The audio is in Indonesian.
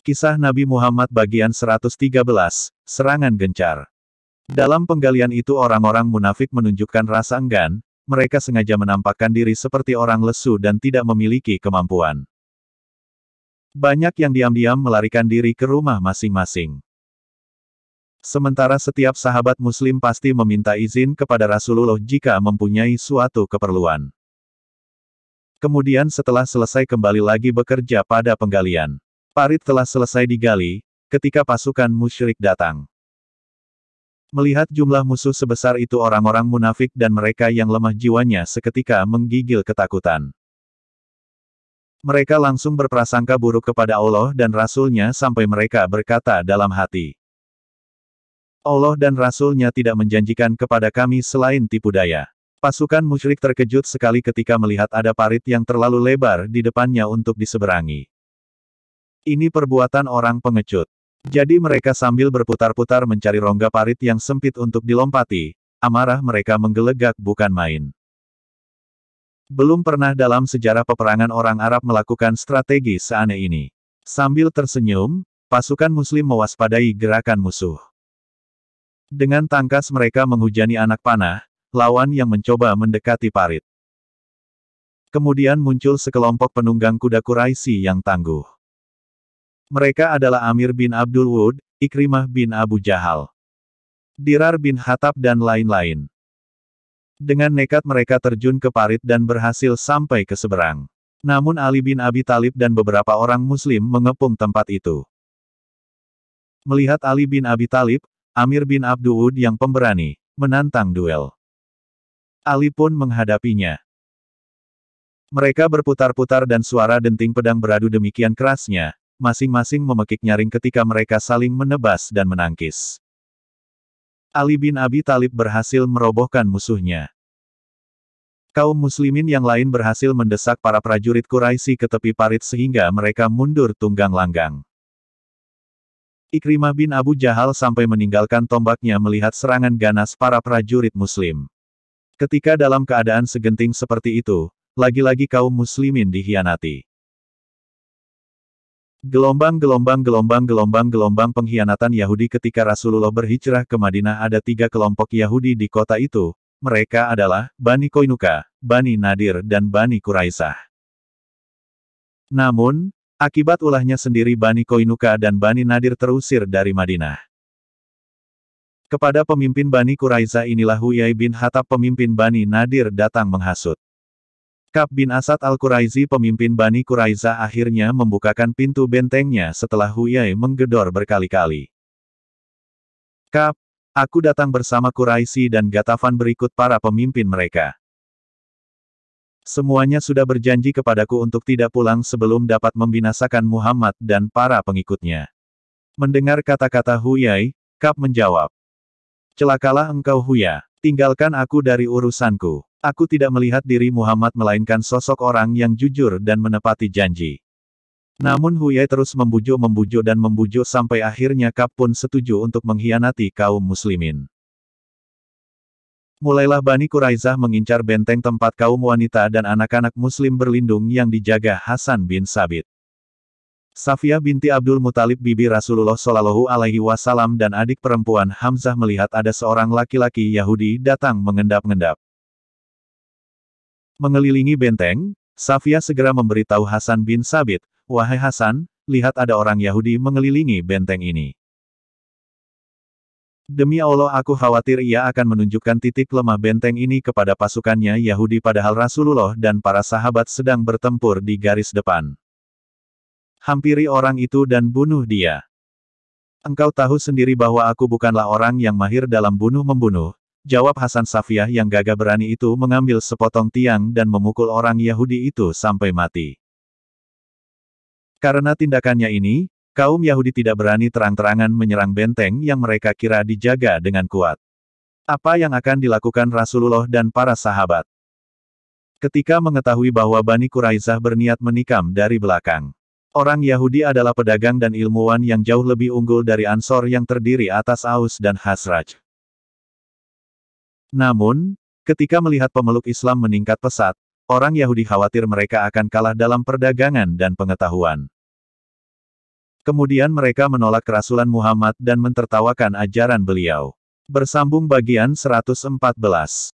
Kisah Nabi Muhammad bagian 113, Serangan Gencar. Dalam penggalian itu orang-orang munafik menunjukkan rasa enggan, mereka sengaja menampakkan diri seperti orang lesu dan tidak memiliki kemampuan. Banyak yang diam-diam melarikan diri ke rumah masing-masing. Sementara setiap sahabat muslim pasti meminta izin kepada Rasulullah jika mempunyai suatu keperluan. Kemudian setelah selesai kembali lagi bekerja pada penggalian. Parit telah selesai digali, ketika pasukan musyrik datang. Melihat jumlah musuh sebesar itu orang-orang munafik dan mereka yang lemah jiwanya seketika menggigil ketakutan. Mereka langsung berprasangka buruk kepada Allah dan Rasul-Nya sampai mereka berkata dalam hati. Allah dan Rasul-Nya tidak menjanjikan kepada kami selain tipu daya. Pasukan musyrik terkejut sekali ketika melihat ada parit yang terlalu lebar di depannya untuk diseberangi. Ini perbuatan orang pengecut. Jadi mereka sambil berputar-putar mencari rongga parit yang sempit untuk dilompati, amarah mereka menggelegak bukan main. Belum pernah dalam sejarah peperangan orang Arab melakukan strategi seaneh ini. Sambil tersenyum, pasukan muslim mewaspadai gerakan musuh. Dengan tangkas mereka menghujani anak panah, lawan yang mencoba mendekati parit. Kemudian muncul sekelompok penunggang kuda Quraisy yang tangguh. Mereka adalah Amir bin Abdul Wud, Ikrimah bin Abu Jahal, Dirar bin Khattab dan lain-lain. Dengan nekat mereka terjun ke parit dan berhasil sampai ke seberang. Namun Ali bin Abi Thalib dan beberapa orang muslim mengepung tempat itu. Melihat Ali bin Abi Thalib, Amir bin Abdul Wud yang pemberani, menantang duel. Ali pun menghadapinya. Mereka berputar-putar dan suara denting pedang beradu demikian kerasnya. Masing-masing memekik nyaring ketika mereka saling menebas dan menangkis. Ali bin Abi Thalib berhasil merobohkan musuhnya. Kaum muslimin yang lain berhasil mendesak para prajurit Quraisy ke tepi parit sehingga mereka mundur tunggang langgang. Ikrimah bin Abu Jahal sampai meninggalkan tombaknya melihat serangan ganas para prajurit muslim. Ketika dalam keadaan segenting seperti itu, lagi-lagi kaum muslimin dikhianati. Gelombang pengkhianatan Yahudi ketika Rasulullah berhijrah ke Madinah. Ada 3 kelompok Yahudi di kota itu, mereka adalah Bani Qainuqa, Bani Nadir dan Bani Quraisah. Namun, akibat ulahnya sendiri Bani Qainuqa dan Bani Nadir terusir dari Madinah. Kepada pemimpin Bani Quraisah inilah Huyai bin Khattab pemimpin Bani Nadir datang menghasut. Ka'b bin Asad al-Quraisy pemimpin Bani Quraisah akhirnya membukakan pintu bentengnya setelah Huyai menggedor berkali-kali. Ka'b, aku datang bersama Quraisy dan Ghatafan berikut para pemimpin mereka. Semuanya sudah berjanji kepadaku untuk tidak pulang sebelum dapat membinasakan Muhammad dan para pengikutnya. Mendengar kata-kata Huyai, Ka'b menjawab. Celakalah engkau Huyai, tinggalkan aku dari urusanku. Aku tidak melihat diri Muhammad melainkan sosok orang yang jujur dan menepati janji. Namun Huyai terus membujuk sampai akhirnya Ka'b pun setuju untuk mengkhianati kaum muslimin. Mulailah Bani Quraisah mengincar benteng tempat kaum wanita dan anak-anak muslim berlindung yang dijaga Hasan bin Sabit. Safiyah binti Abdul Muthalib bibi Rasulullah Shallallahu Alaihi Wasallam dan adik perempuan Hamzah melihat ada seorang laki-laki Yahudi datang mengendap-endap. Mengelilingi benteng, Safiyah segera memberitahu Hasan bin Sabit, "Wahai Hasan, lihat ada orang Yahudi mengelilingi benteng ini. Demi Allah aku khawatir ia akan menunjukkan titik lemah benteng ini kepada pasukannya Yahudi padahal Rasulullah dan para sahabat sedang bertempur di garis depan. Hampiri orang itu dan bunuh dia. Engkau tahu sendiri bahwa aku bukanlah orang yang mahir dalam bunuh-membunuh." Jawab Hasan. Safiyah yang gagah berani itu mengambil sepotong tiang dan memukul orang Yahudi itu sampai mati. Karena tindakannya ini, kaum Yahudi tidak berani terang-terangan menyerang benteng yang mereka kira dijaga dengan kuat. Apa yang akan dilakukan Rasulullah dan para sahabat? Ketika mengetahui bahwa Bani Quraisah berniat menikam dari belakang. Orang Yahudi adalah pedagang dan ilmuwan yang jauh lebih unggul dari Ansor yang terdiri atas Aus dan Khazraj. Namun, ketika melihat pemeluk Islam meningkat pesat, orang Yahudi khawatir mereka akan kalah dalam perdagangan dan pengetahuan. Kemudian mereka menolak kerasulan Muhammad dan mentertawakan ajaran beliau. Bersambung bagian 114.